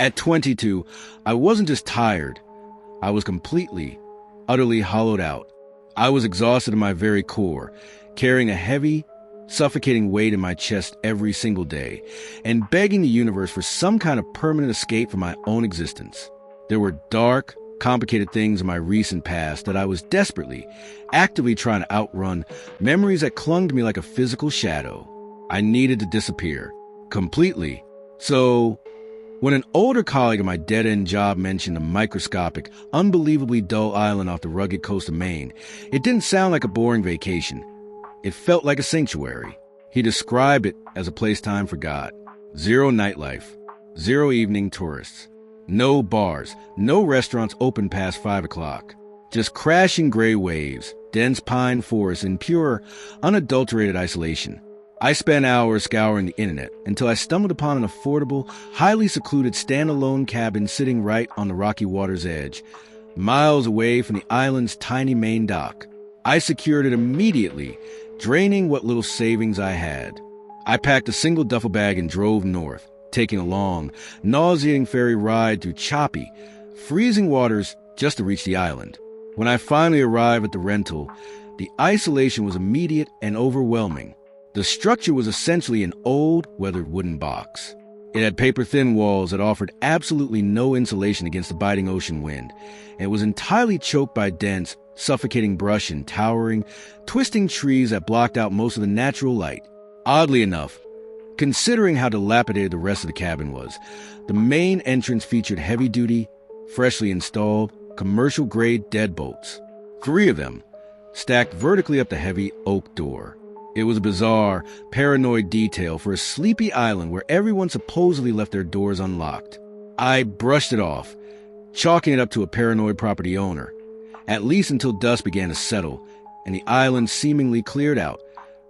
At 22, I wasn't just tired. I was completely, utterly hollowed out. I was exhausted in my very core, carrying a heavy, suffocating weight in my chest every single day, and begging the universe for some kind of permanent escape from my own existence. There were dark, complicated things in my recent past that I was desperately, actively trying to outrun, memories that clung to me like a physical shadow. I needed to disappear. Completely. So, when an older colleague of my dead-end job mentioned a microscopic, unbelievably dull island off the rugged coast of Maine, it didn't sound like a boring vacation. It felt like a sanctuary. He described it as a place time forgot. Zero nightlife. Zero evening tourists. No bars. No restaurants open past 5 o'clock. Just crashing gray waves, dense pine forests, and pure, unadulterated isolation. I spent hours scouring the internet until I stumbled upon an affordable, highly secluded standalone cabin sitting right on the rocky water's edge, miles away from the island's tiny main dock. I secured it immediately, draining what little savings I had. I packed a single duffel bag and drove north, taking a long, nauseating ferry ride through choppy, freezing waters just to reach the island. When I finally arrived at the rental, the isolation was immediate and overwhelming. The structure was essentially an old, weathered wooden box. It had paper-thin walls that offered absolutely no insulation against the biting ocean wind, and it was entirely choked by dense, suffocating brush and towering, twisting trees that blocked out most of the natural light. Oddly enough, considering how dilapidated the rest of the cabin was, the main entrance featured heavy-duty, freshly installed, commercial-grade deadbolts. 3 of them, stacked vertically up the heavy oak door. It was a bizarre, paranoid detail for a sleepy island where everyone supposedly left their doors unlocked. I brushed it off, chalking it up to a paranoid property owner, at least until dust began to settle and the island seemingly cleared out,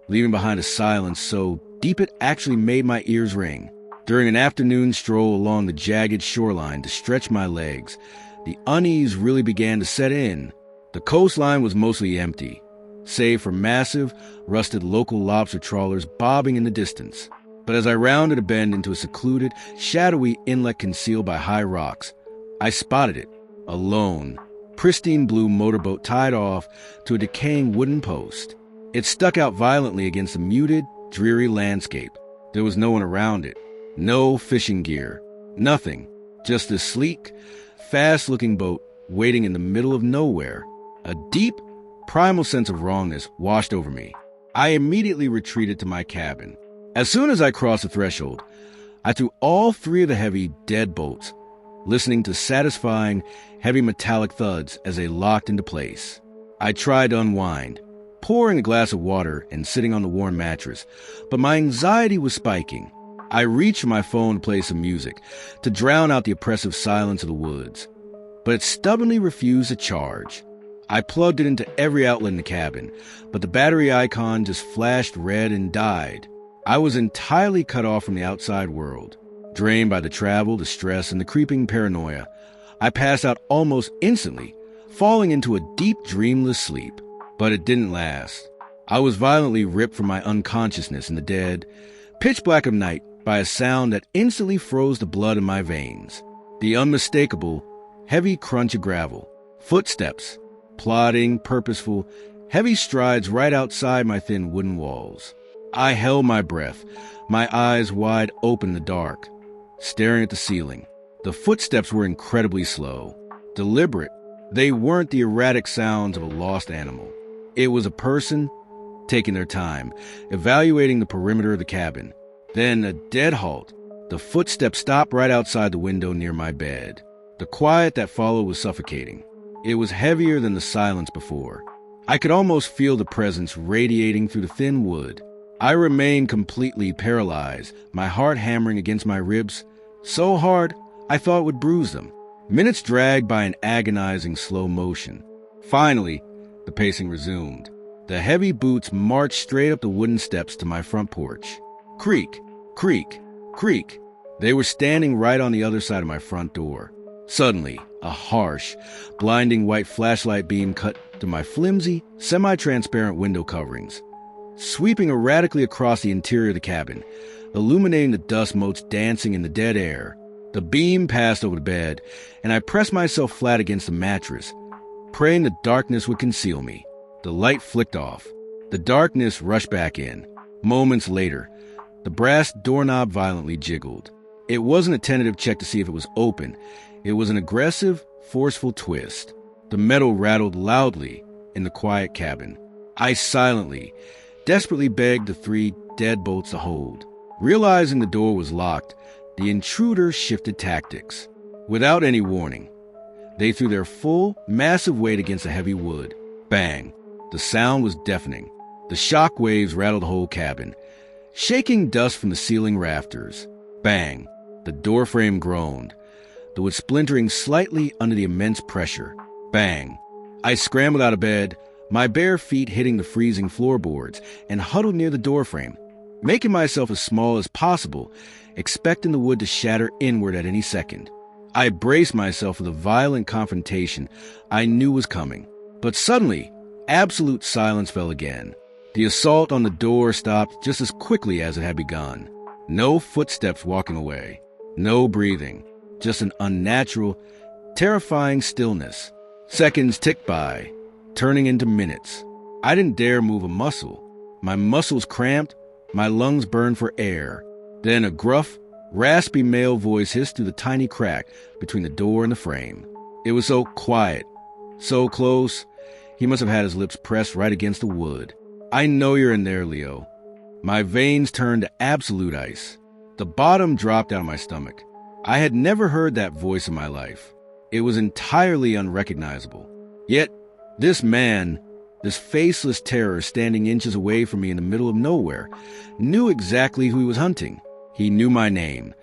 leaving behind a silence so deep it actually made my ears ring. During an afternoon stroll along the jagged shoreline to stretch my legs, the unease really began to set in. The coastline was mostly empty, save for massive, rusted local lobster trawlers bobbing in the distance. But as I rounded a bend into a secluded, shadowy inlet concealed by high rocks, I spotted it, a lone, pristine blue motorboat tied off to a decaying wooden post. It stuck out violently against the muted, dreary landscape. There was no one around it, no fishing gear, nothing, just this sleek, fast-looking boat waiting in the middle of nowhere. A deep, primal sense of wrongness washed over me. I immediately retreated to my cabin. As soon as I crossed the threshold, I threw all 3 of the heavy deadbolts, listening to satisfying, heavy metallic thuds as they locked into place. I tried to unwind, pouring a glass of water and sitting on the warm mattress, but my anxiety was spiking. I reached for my phone to play some music, to drown out the oppressive silence of the woods, but it stubbornly refused to charge. I plugged it into every outlet in the cabin, but the battery icon just flashed red and died. I was entirely cut off from the outside world. Drained by the travel, the stress, and the creeping paranoia, I passed out almost instantly, falling into a deep, dreamless sleep. But it didn't last. I was violently ripped from my unconsciousness in the dead, pitch black of night by a sound that instantly froze the blood in my veins. The unmistakable, heavy crunch of gravel. Footsteps. Plodding, purposeful, heavy strides right outside my thin wooden walls. I held my breath, my eyes wide open in the dark, staring at the ceiling. The footsteps were incredibly slow, deliberate. They weren't the erratic sounds of a lost animal. It was a person taking their time, evaluating the perimeter of the cabin. Then a dead halt. The footsteps stopped right outside the window near my bed. The quiet that followed was suffocating. It was heavier than the silence before. I could almost feel the presence radiating through the thin wood. I remained completely paralyzed, my heart hammering against my ribs, so hard I thought it would bruise them. Minutes dragged by in agonizing slow motion. Finally, the pacing resumed. The heavy boots marched straight up the wooden steps to my front porch. Creak, creak, creak. They were standing right on the other side of my front door. Suddenly, a harsh, blinding white flashlight beam cut through my flimsy, semi-transparent window coverings, sweeping erratically across the interior of the cabin, illuminating the dust motes dancing in the dead air. The beam passed over the bed, and I pressed myself flat against the mattress, praying the darkness would conceal me. The light flicked off. The darkness rushed back in. Moments later, the brass doorknob violently jiggled. It wasn't a tentative check to see if it was open. It was an aggressive, forceful twist. The metal rattled loudly in the quiet cabin. I silently, desperately begged the 3 deadbolts to hold. Realizing the door was locked, the intruders shifted tactics. Without any warning, they threw their full, massive weight against the heavy wood. Bang! The sound was deafening. The shock waves rattled the whole cabin, shaking dust from the ceiling rafters. Bang! The doorframe groaned, the wood splintering slightly under the immense pressure. Bang! I scrambled out of bed, my bare feet hitting the freezing floorboards, and huddled near the doorframe, making myself as small as possible, expecting the wood to shatter inward at any second. I braced myself for the violent confrontation I knew was coming. But suddenly, absolute silence fell again. The assault on the door stopped just as quickly as it had begun. No footsteps walking away. No breathing. Just an unnatural, terrifying stillness. Seconds ticked by, turning into minutes. I didn't dare move a muscle. My muscles cramped, my lungs burned for air. Then a gruff, raspy male voice hissed through the tiny crack between the door and the frame. It was so quiet, so close, he must have had his lips pressed right against the wood. "I know you're in there, Leo." My veins turned to absolute ice. The bottom dropped out of my stomach. I had never heard that voice in my life. It was entirely unrecognizable. Yet, this man, this faceless terror standing inches away from me in the middle of nowhere, knew exactly who he was hunting. He knew my name.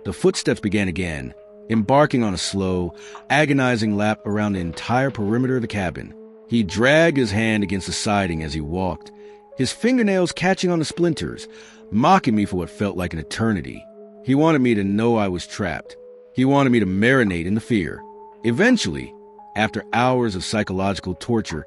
The footsteps began again, embarking on a slow, agonizing lap around the entire perimeter of the cabin. He dragged his hand against the siding as he walked, his fingernails catching on the splinters, mocking me for what felt like an eternity. He wanted me to know I was trapped. He wanted me to marinate in the fear. Eventually, after hours of psychological torture,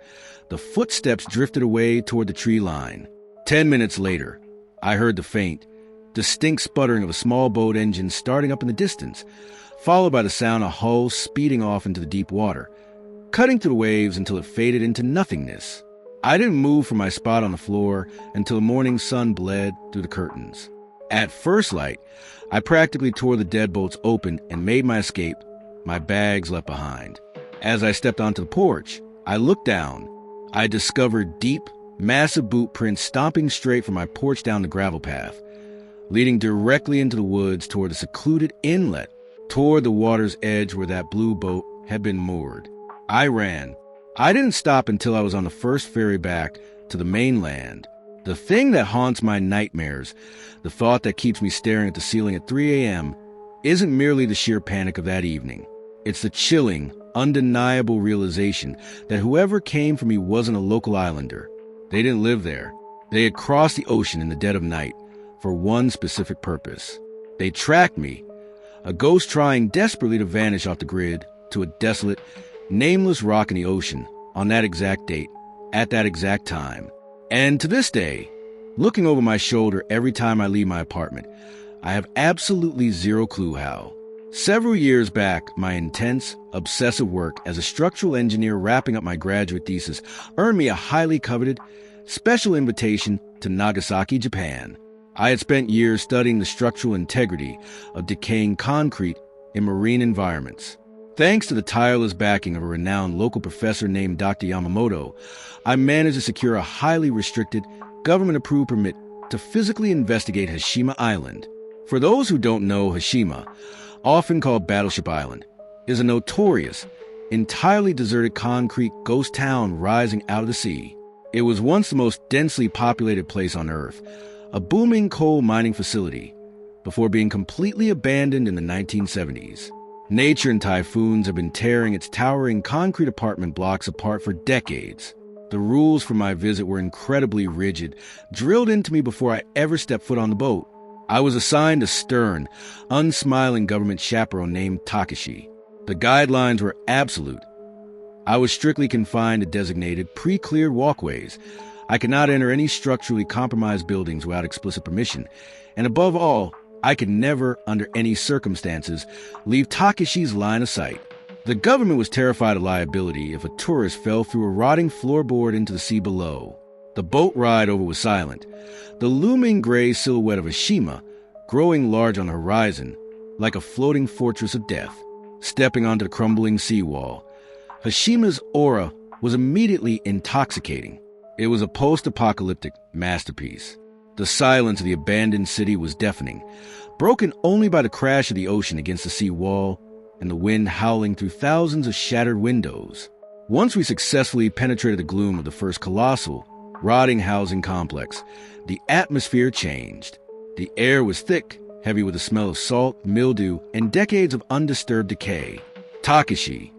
the footsteps drifted away toward the tree line. 10 minutes later, I heard the faint, distinct sputtering of a small boat engine starting up in the distance, followed by the sound of hulls speeding off into the deep water, cutting through the waves until it faded into nothingness. I didn't move from my spot on the floor until the morning sun bled through the curtains. At first light, I practically tore the deadbolts open and made my escape, my bags left behind. As I stepped onto the porch, I looked down. I discovered deep, massive boot prints stomping straight from my porch down the gravel path, leading directly into the woods toward the secluded inlet, toward the water's edge where that blue boat had been moored. I ran. I didn't stop until I was on the first ferry back to the mainland. The thing that haunts my nightmares, the thought that keeps me staring at the ceiling at 3 a.m., isn't merely the sheer panic of that evening. It's the chilling, undeniable realization that whoever came for me wasn't a local islander. They didn't live there. They had crossed the ocean in the dead of night for one specific purpose. They tracked me, a ghost trying desperately to vanish off the grid to a desolate, nameless rock in the ocean on that exact date, at that exact time. And to this day, looking over my shoulder every time I leave my apartment, I have absolutely zero clue how. Several years back, my intense, obsessive work as a structural engineer wrapping up my graduate thesis earned me a highly coveted, special invitation to Nagasaki, Japan. I had spent years studying the structural integrity of decaying concrete in marine environments. Thanks to the tireless backing of a renowned local professor named Dr. Yamamoto, I managed to secure a highly restricted, government-approved permit to physically investigate Hashima Island. For those who don't know, Hashima, often called Battleship Island, is a notorious, entirely deserted concrete ghost town rising out of the sea. It was once the most densely populated place on Earth, a booming coal mining facility, before being completely abandoned in the 1970s. Nature and typhoons have been tearing its towering concrete apartment blocks apart for decades. The rules for my visit were incredibly rigid, drilled into me before I ever stepped foot on the boat. I was assigned a stern, unsmiling government chaperone named Takashi. The guidelines were absolute. I was strictly confined to designated, pre-cleared walkways. I could not enter any structurally compromised buildings without explicit permission, and above all, I could never, under any circumstances, leave Takeshi's line of sight. The government was terrified of liability if a tourist fell through a rotting floorboard into the sea below. The boat ride over was silent, the looming gray silhouette of Hashima growing large on the horizon, like a floating fortress of death. Stepping onto the crumbling seawall, Hashima's aura was immediately intoxicating. It was a post-apocalyptic masterpiece. The silence of the abandoned city was deafening, broken only by the crash of the ocean against the sea wall and the wind howling through thousands of shattered windows. Once we successfully penetrated the gloom of the first colossal, rotting housing complex, the atmosphere changed. The air was thick, heavy with the smell of salt, mildew, and decades of undisturbed decay. Takeshi,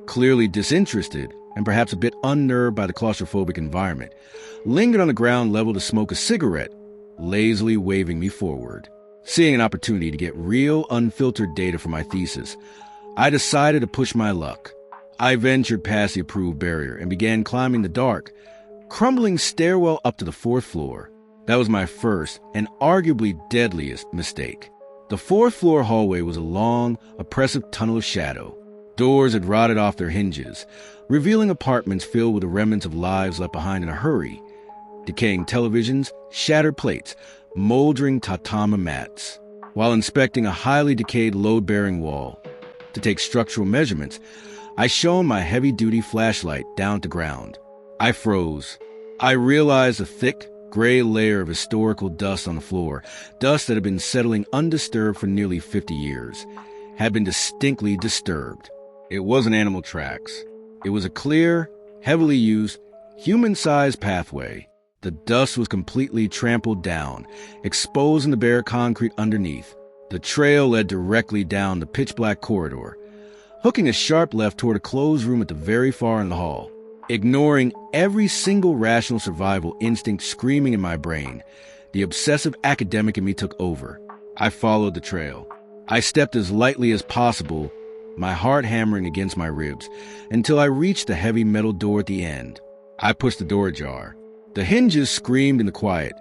clearly disinterested and perhaps a bit unnerved by the claustrophobic environment, lingered on the ground level to smoke a cigarette, lazily waving me forward. Seeing an opportunity to get real, unfiltered data for my thesis, I decided to push my luck. I ventured past the approved barrier and began climbing the dark, crumbling stairwell up to the 4th floor. That was my first and arguably deadliest mistake. The 4th floor hallway was a long, oppressive tunnel of shadow. Doors had rotted off their hinges, revealing apartments filled with the remnants of lives left behind in a hurry. Decaying televisions, shattered plates, moldering tatama mats. While inspecting a highly decayed load-bearing wall to take structural measurements, I shone my heavy-duty flashlight down to ground. I froze. I realized a thick, gray layer of historical dust on the floor, dust that had been settling undisturbed for nearly 50 years, had been distinctly disturbed. It wasn't animal tracks. It was a clear, heavily used, human-sized pathway. The dust was completely trampled down, exposing the bare concrete underneath. The trail led directly down the pitch-black corridor, hooking a sharp left toward a closed room at the very far end of the hall. Ignoring every single rational survival instinct screaming in my brain, the obsessive academic in me took over. I followed the trail. I stepped as lightly as possible, my heart hammering against my ribs, until I reached the heavy metal door at the end. I pushed the door ajar. The hinges screamed in the quiet,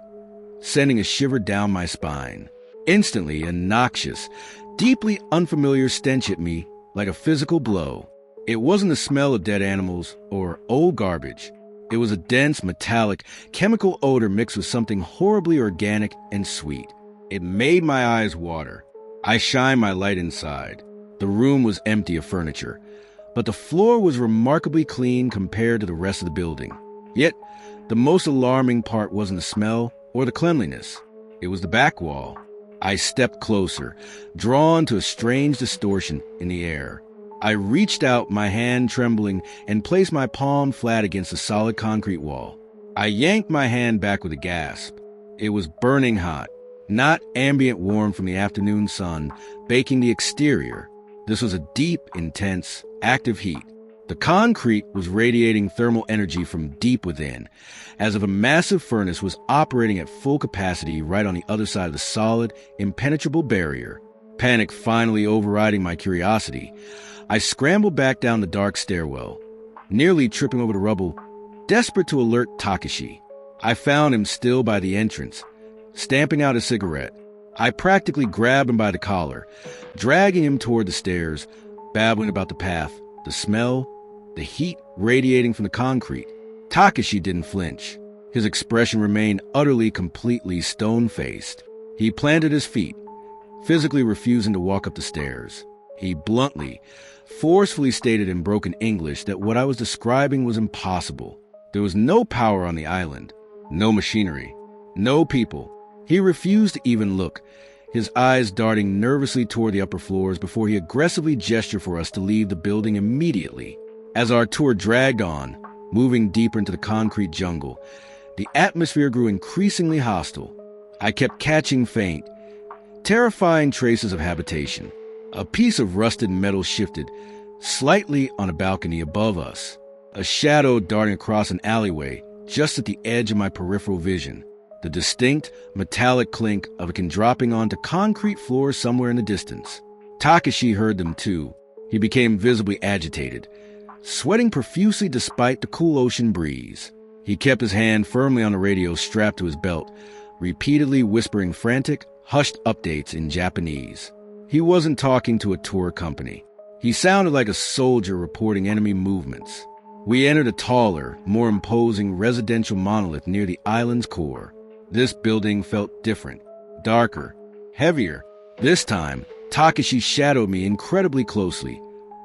sending a shiver down my spine. Instantly, a noxious, deeply unfamiliar stench hit me like a physical blow. It wasn't the smell of dead animals or old garbage. It was a dense, metallic, chemical odor mixed with something horribly organic and sweet. It made my eyes water. I shined my light inside. The room was empty of furniture, but the floor was remarkably clean compared to the rest of the building. Yet, the most alarming part wasn't the smell or the cleanliness. It was the back wall. I stepped closer, drawn to a strange distortion in the air. I reached out, my hand trembling, and placed my palm flat against the solid concrete wall. I yanked my hand back with a gasp. It was burning hot, not ambient warmth from the afternoon sun baking the exterior. This was a deep, intense, active heat. The concrete was radiating thermal energy from deep within, as if a massive furnace was operating at full capacity right on the other side of the solid, impenetrable barrier. Panic finally overriding my curiosity, I scrambled back down the dark stairwell, nearly tripping over the rubble, desperate to alert Takeshi. I found him still by the entrance, stamping out a cigarette. I practically grabbed him by the collar, dragging him toward the stairs, babbling about the path, the smell, the heat radiating from the concrete. Takeshi didn't flinch. His expression remained utterly, completely stone-faced. He planted his feet, physically refusing to walk up the stairs. He bluntly, forcefully stated in broken English that what I was describing was impossible. There was no power on the island, no machinery, no people. He refused to even look, his eyes darting nervously toward the upper floors before he aggressively gestured for us to leave the building immediately. As our tour dragged on, moving deeper into the concrete jungle, the atmosphere grew increasingly hostile. I kept catching faint, terrifying traces of habitation. A piece of rusted metal shifted slightly on a balcony above us, a shadow darting across an alleyway just at the edge of my peripheral vision. The distinct, metallic clink of a can dropping onto concrete floor somewhere in the distance. Takeshi heard them too. He became visibly agitated, sweating profusely despite the cool ocean breeze. He kept his hand firmly on the radio strapped to his belt, repeatedly whispering frantic, hushed updates in Japanese. He wasn't talking to a tour company. He sounded like a soldier reporting enemy movements. We entered a taller, more imposing residential monolith near the island's core. This building felt different, darker, heavier. This time, Takashi shadowed me incredibly closely,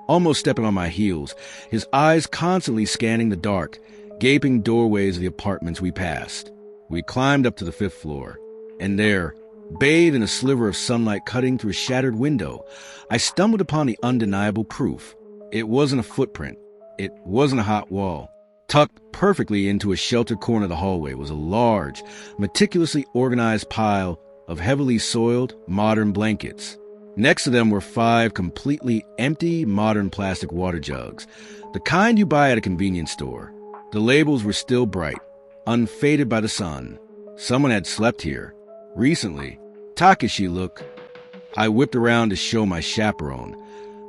almost stepping on my heels, his eyes constantly scanning the dark, gaping doorways of the apartments we passed. We climbed up to the 5th floor, and there, bathed in a sliver of sunlight cutting through a shattered window, I stumbled upon the undeniable proof. It wasn't a footprint. It wasn't a hot wall. Tucked perfectly into a sheltered corner of the hallway was a large, meticulously organized pile of heavily soiled, modern blankets. Next to them were 5 completely empty, modern plastic water jugs, the kind you buy at a convenience store. The labels were still bright, unfaded by the sun. Someone had slept here. Recently. Takashi, look. I whipped around to show my chaperone,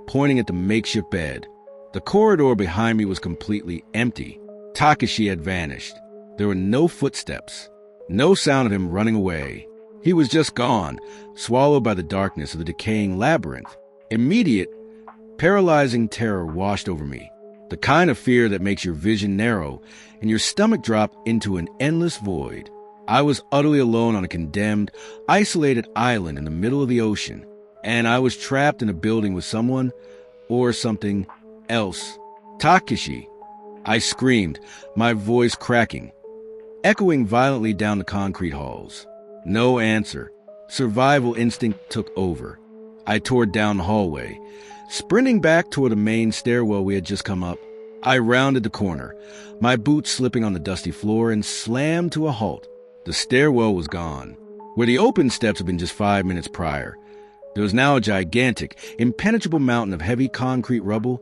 pointing at the makeshift bed. The corridor behind me was completely empty. Takashi had vanished. There were no footsteps, no sound of him running away. He was just gone, swallowed by the darkness of the decaying labyrinth. Immediate, paralyzing terror washed over me, the kind of fear that makes your vision narrow and your stomach drop into an endless void. I was utterly alone on a condemned, isolated island in the middle of the ocean, and I was trapped in a building with someone or something else. Takashi! I screamed, my voice cracking, echoing violently down the concrete halls. No answer. Survival instinct took over. I tore down the hallway, sprinting back toward the main stairwell we had just come up. I rounded the corner, my boots slipping on the dusty floor, and slammed to a halt. The stairwell was gone. Where the open steps had been just 5 minutes prior, there was now a gigantic, impenetrable mountain of heavy concrete rubble,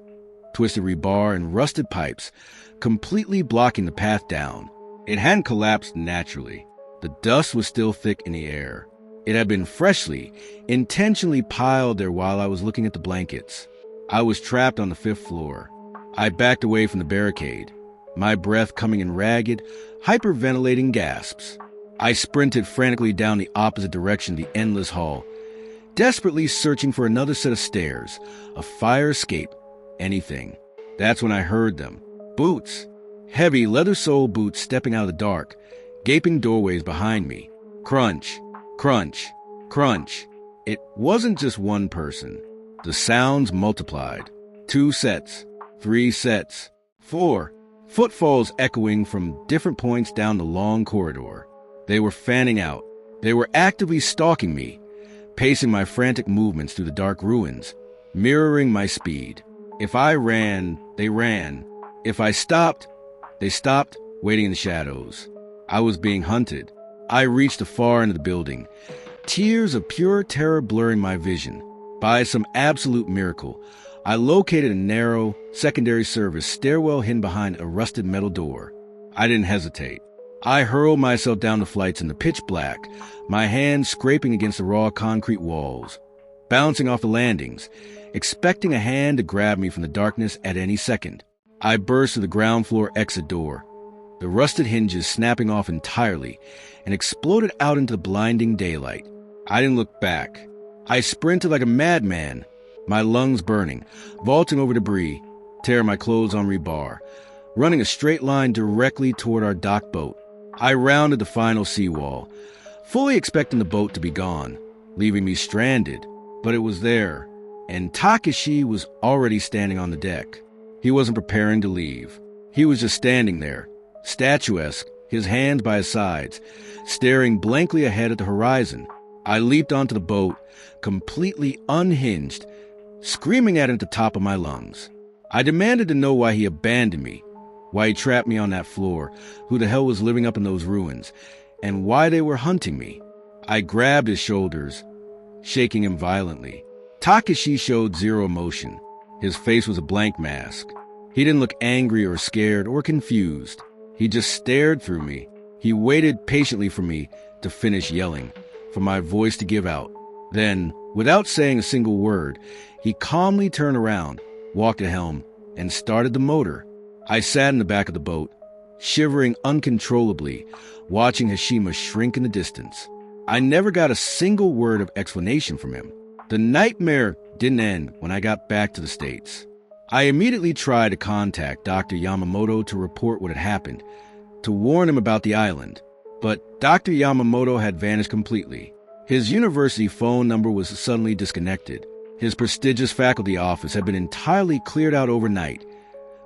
twisted rebar, and rusted pipes, completely blocking the path down. It hadn't collapsed naturally. The dust was still thick in the air. It had been freshly, intentionally piled there while I was looking at the blankets. I was trapped on the 5th floor. I backed away from the barricade, my breath coming in ragged, hyperventilating gasps. I sprinted frantically down the opposite direction of the endless hall, desperately searching for another set of stairs, a fire escape, anything. That's when I heard them. Boots. Heavy, leather-soled boots stepping out of the dark, gaping doorways behind me. Crunch, crunch, crunch. It wasn't just one person. The sounds multiplied. 2 sets, 3 sets, 4. Footfalls echoing from different points down the long corridor. They were fanning out. They were actively stalking me, pacing my frantic movements through the dark ruins, mirroring my speed. If I ran, they ran. If I stopped, they stopped, waiting in the shadows. I was being hunted. I reached the far end of the building, tears of pure terror blurring my vision. By some absolute miracle, I located a narrow, secondary service stairwell hidden behind a rusted metal door. I didn't hesitate. I hurled myself down the flights in the pitch black, my hands scraping against the raw concrete walls, bouncing off the landings, expecting a hand to grab me from the darkness at any second. I burst through the ground floor exit door, the rusted hinges snapping off entirely, and exploded out into the blinding daylight. I didn't look back. I sprinted like a madman, my lungs burning, vaulting over debris, tearing my clothes on rebar, running a straight line directly toward our dock boat. I rounded the final seawall, fully expecting the boat to be gone, leaving me stranded. But it was there, and Takashi was already standing on the deck. He wasn't preparing to leave. He was just standing there, statuesque, his hands by his sides, staring blankly ahead at the horizon. I leaped onto the boat, completely unhinged, screaming at him at the top of my lungs. I demanded to know why he abandoned me, why he trapped me on that floor, who the hell was living up in those ruins, and why they were hunting me. I grabbed his shoulders, shaking him violently. Takashi showed zero emotion. His face was a blank mask. He didn't look angry or scared or confused. He just stared through me. He waited patiently for me to finish yelling, for my voice to give out. Then, without saying a single word, he calmly turned around, walked to the helm, and started the motor. I sat in the back of the boat, shivering uncontrollably, watching Hashima shrink in the distance. I never got a single word of explanation from him. The nightmare didn't end when I got back to the States. I immediately tried to contact Dr. Yamamoto to report what had happened, to warn him about the island. But Dr. Yamamoto had vanished completely. His university phone number was suddenly disconnected. His prestigious faculty office had been entirely cleared out overnight,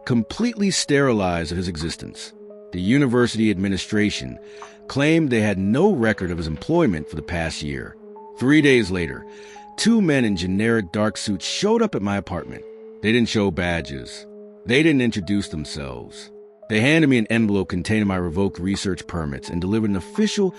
completely sterilized of his existence. The university administration claimed they had no record of his employment for the past year. 3 days later, 2 men in generic dark suits showed up at my apartment. They didn't show badges. They didn't introduce themselves. They handed me an envelope containing my revoked research permits and delivered an official,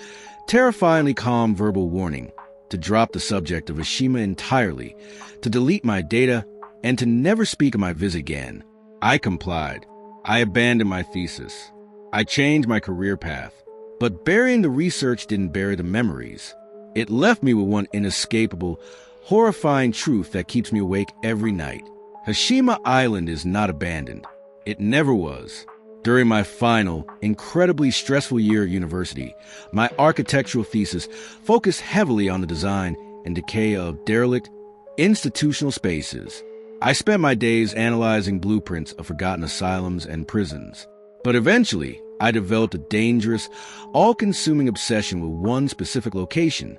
terrifyingly calm verbal warning to drop the subject of Hashima entirely, to delete my data, and to never speak of my visit again. I complied. I abandoned my thesis. I changed my career path. But burying the research didn't bury the memories. It left me with one inescapable, horrifying truth that keeps me awake every night. Hashima Island is not abandoned. It never was. During my final, incredibly stressful year at university, my architectural thesis focused heavily on the design and decay of derelict, institutional spaces. I spent my days analyzing blueprints of forgotten asylums and prisons. But eventually, I developed a dangerous, all-consuming obsession with one specific location,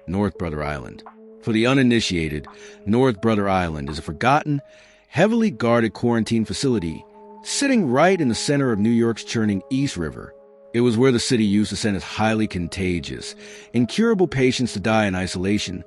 North Brother Island. For the uninitiated, North Brother Island is a forgotten, heavily guarded quarantine facility sitting right in the center of New York's churning East River. It was where the city used to send its highly contagious, incurable patients to die in isolation,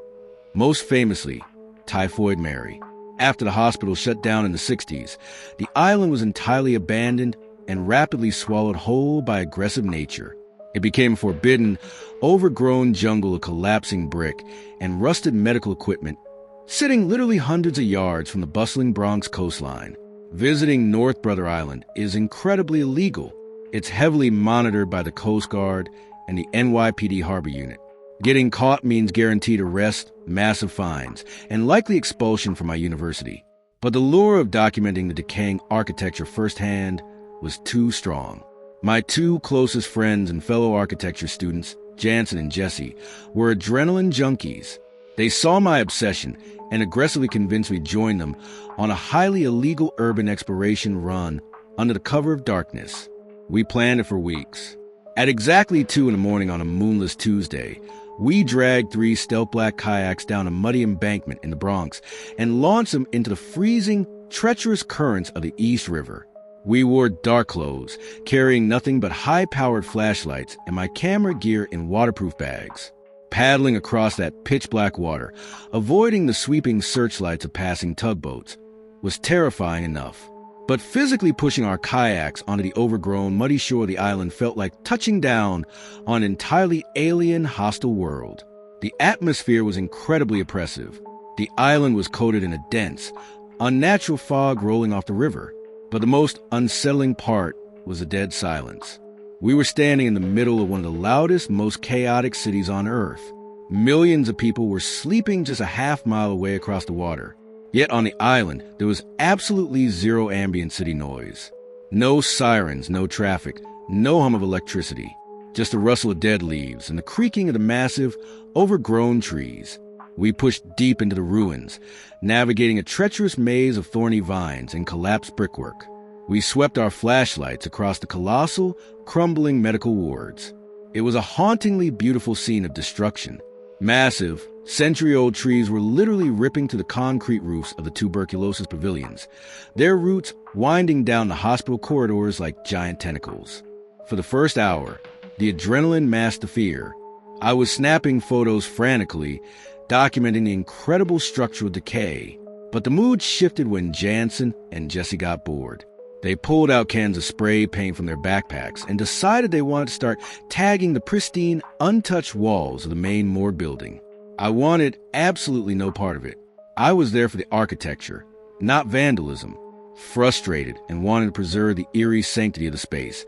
most famously, Typhoid Mary. After the hospital shut down in the 60s, the island was entirely abandoned and rapidly swallowed whole by aggressive nature. It became a forbidden, overgrown jungle of collapsing brick and rusted medical equipment, sitting literally hundreds of yards from the bustling Bronx coastline. Visiting North Brother Island is incredibly illegal. It's heavily monitored by the Coast Guard and the NYPD Harbor Unit. Getting caught means guaranteed arrest, massive fines, and likely expulsion from my university. But the lure of documenting the decaying architecture firsthand was too strong. My 2 closest friends and fellow architecture students, Jansen and Jesse, were adrenaline junkies. They saw my obsession and aggressively convinced me to join them on a highly illegal urban exploration run under the cover of darkness. We planned it for weeks. At exactly 2 a.m. on a moonless Tuesday, we dragged 3 stealth black kayaks down a muddy embankment in the Bronx and launched them into the freezing, treacherous currents of the East River. We wore dark clothes, carrying nothing but high-powered flashlights and my camera gear in waterproof bags. Paddling across that pitch-black water, avoiding the sweeping searchlights of passing tugboats, was terrifying enough. But physically pushing our kayaks onto the overgrown, muddy shore of the island felt like touching down on an entirely alien, hostile world. The atmosphere was incredibly oppressive. The island was coated in a dense, unnatural fog rolling off the river. But the most unsettling part was the dead silence. We were standing in the middle of one of the loudest, most chaotic cities on Earth. Millions of people were sleeping just a half-mile away across the water. Yet on the island, there was absolutely zero ambient city noise. No sirens, no traffic, no hum of electricity. Just the rustle of dead leaves and the creaking of the massive, overgrown trees. We pushed deep into the ruins, navigating a treacherous maze of thorny vines and collapsed brickwork. We swept our flashlights across the colossal, crumbling medical wards. It was a hauntingly beautiful scene of destruction. Massive, century-old trees were literally ripping to the concrete roofs of the tuberculosis pavilions, their roots winding down the hospital corridors like giant tentacles. For the first hour, the adrenaline masked the fear. I was snapping photos frantically, documenting the incredible structural decay. But the mood shifted when Jansen and Jesse got bored. They pulled out cans of spray paint from their backpacks and decided they wanted to start tagging the pristine, untouched walls of the main morgue building. I wanted absolutely no part of it. I was there for the architecture, not vandalism. Frustrated and wanting to preserve the eerie sanctity of the space,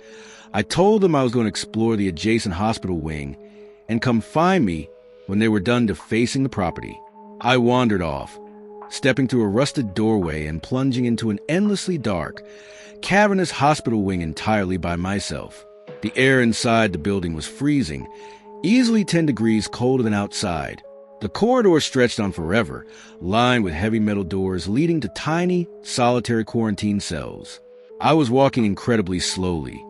I told them I was going to explore the adjacent hospital wing and come find me when they were done defacing the property. I wandered off, stepping through a rusted doorway and plunging into an endlessly dark, cavernous hospital wing entirely by myself. The air inside the building was freezing, easily 10 degrees colder than outside. The corridor stretched on forever, lined with heavy metal doors leading to tiny, solitary quarantine cells. I was walking incredibly slowly,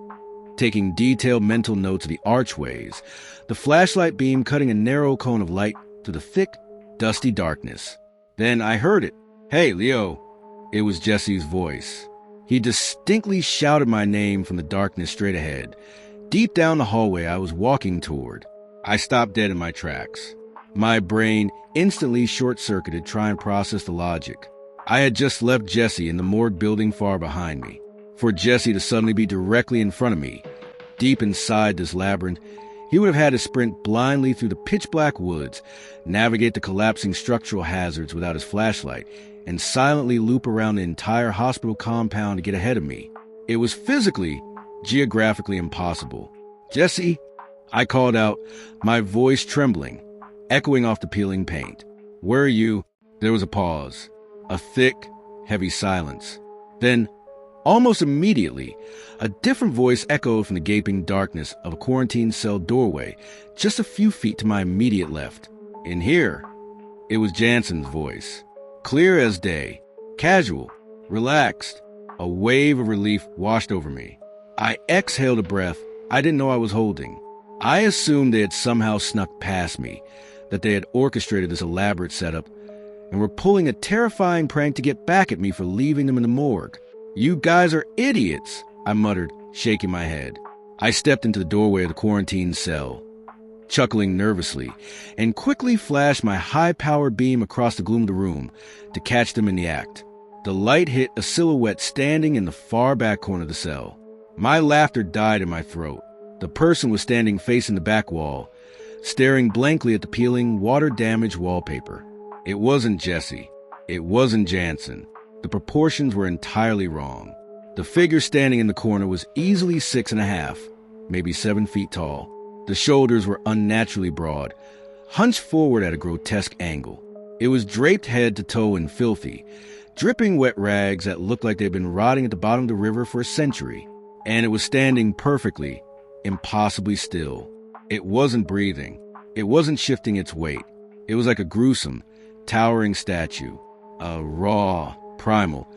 taking detailed mental notes of the archways, the flashlight beam cutting a narrow cone of light through the thick, dusty darkness. Then I heard it. "Hey, Leo." It was Jesse's voice. He distinctly shouted my name from the darkness straight ahead, deep down the hallway I was walking toward. I stopped dead in my tracks. My brain instantly short-circuited trying to process the logic. I had just left Jesse in the morgue building far behind me. For Jesse to suddenly be directly in front of me, deep inside this labyrinth, he would have had to sprint blindly through the pitch-black woods, navigate the collapsing structural hazards without his flashlight, and silently loop around the entire hospital compound to get ahead of me. It was physically, geographically impossible. "Jesse," I called out, my voice trembling, echoing off the peeling paint. "Where are you?" There was a pause, a thick, heavy silence. Then, almost immediately, a different voice echoed from the gaping darkness of a quarantine cell doorway just a few feet to my immediate left. "In here." It was Jansen's voice. Clear as day, casual, relaxed. A wave of relief washed over me. I exhaled a breath I didn't know I was holding. I assumed they had somehow snuck past me, that they had orchestrated this elaborate setup, and were pulling a terrifying prank to get back at me for leaving them in the morgue. "You guys are idiots," I muttered, shaking my head. I stepped into the doorway of the quarantine cell, chuckling nervously, and quickly flashed my high-powered beam across the gloom of the room to catch them in the act. The light hit a silhouette standing in the far back corner of the cell. My laughter died in my throat. The person was standing facing the back wall, staring blankly at the peeling, water-damaged wallpaper. It wasn't Jesse. It wasn't Jansen. The proportions were entirely wrong. The figure standing in the corner was easily 6.5, maybe 7 feet tall. The shoulders were unnaturally broad, hunched forward at a grotesque angle. It was draped head to toe in filthy, dripping wet rags that looked like they'd been rotting at the bottom of the river for a century. And it was standing perfectly, impossibly still. It wasn't breathing. It wasn't shifting its weight. It was like a gruesome, towering statue. A raw, primal,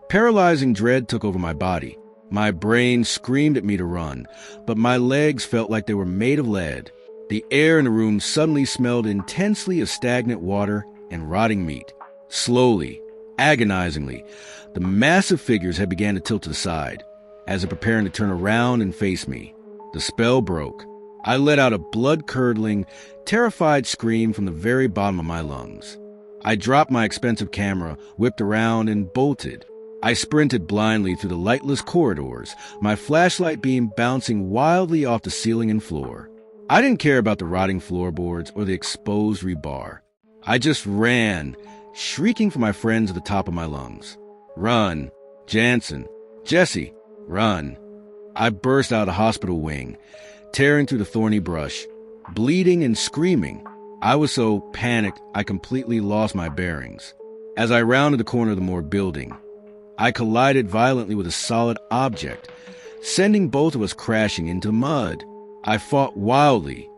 paralyzing dread took over my body. My brain screamed at me to run, but my legs felt like they were made of lead. The air in the room suddenly smelled intensely of stagnant water and rotting meat. Slowly, agonizingly, the massive figures had begun to tilt to the side, as if preparing to turn around and face me. The spell broke. I let out a blood-curdling, terrified scream from the very bottom of my lungs. I dropped my expensive camera, whipped around, and bolted. I sprinted blindly through the lightless corridors, my flashlight beam bouncing wildly off the ceiling and floor. I didn't care about the rotting floorboards or the exposed rebar. I just ran, shrieking for my friends at the top of my lungs. "Run! Jansen! Jesse! Run!" I burst out of the hospital wing, tearing through the thorny brush, bleeding and screaming. I was so panicked I completely lost my bearings. As I rounded the corner of the morgue building, I collided violently with a solid object, sending both of us crashing into mud. I fought wildly,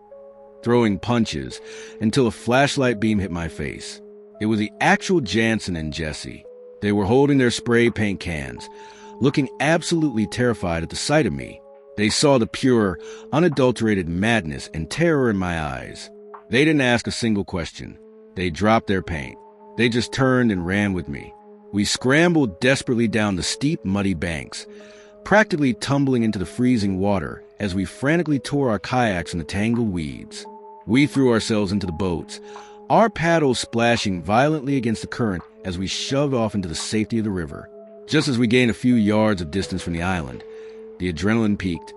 throwing punches, until a flashlight beam hit my face. It was the actual Jansen and Jesse. They were holding their spray paint cans, looking absolutely terrified at the sight of me. They saw the pure, unadulterated madness and terror in my eyes. They didn't ask a single question. They dropped their paint. They just turned and ran with me. We scrambled desperately down the steep, muddy banks, practically tumbling into the freezing water as we frantically tore our kayaks in the tangled weeds. We threw ourselves into the boats, our paddles splashing violently against the current as we shoved off into the safety of the river. Just as we gained a few yards of distance from the island, the adrenaline peaked,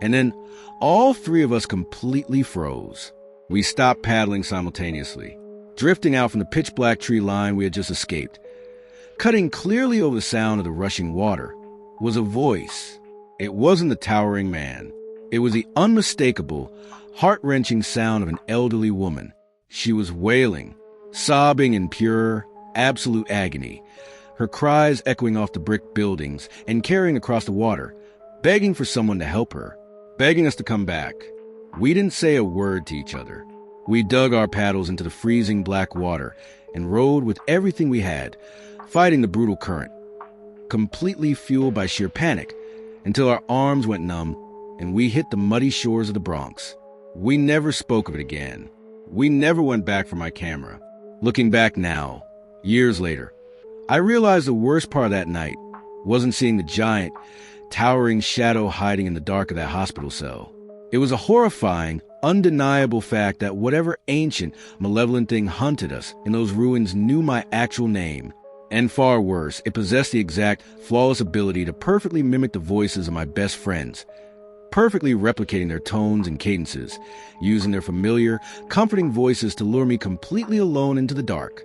and then all three of us completely froze. We stopped paddling simultaneously, drifting out from the pitch-black tree line we had just escaped. Cutting clearly over the sound of the rushing water was a voice. It wasn't the towering man. It was the unmistakable, heart-wrenching sound of an elderly woman. She was wailing, sobbing in pure, absolute agony, her cries echoing off the brick buildings and carrying across the water, begging for someone to help her, begging us to come back. We didn't say a word to each other. We dug our paddles into the freezing black water and rowed with everything we had, fighting the brutal current, completely fueled by sheer panic, until our arms went numb and we hit the muddy shores of the Bronx. We never spoke of it again. We never went back for my camera. Looking back now, years later, I realized the worst part of that night wasn't seeing the giant, towering shadow hiding in the dark of that hospital cell. It was a horrifying, undeniable fact that whatever ancient, malevolent thing hunted us in those ruins knew my actual name. And far worse, it possessed the exact, flawless ability to perfectly mimic the voices of my best friends, perfectly replicating their tones and cadences, using their familiar, comforting voices to lure me completely alone into the dark.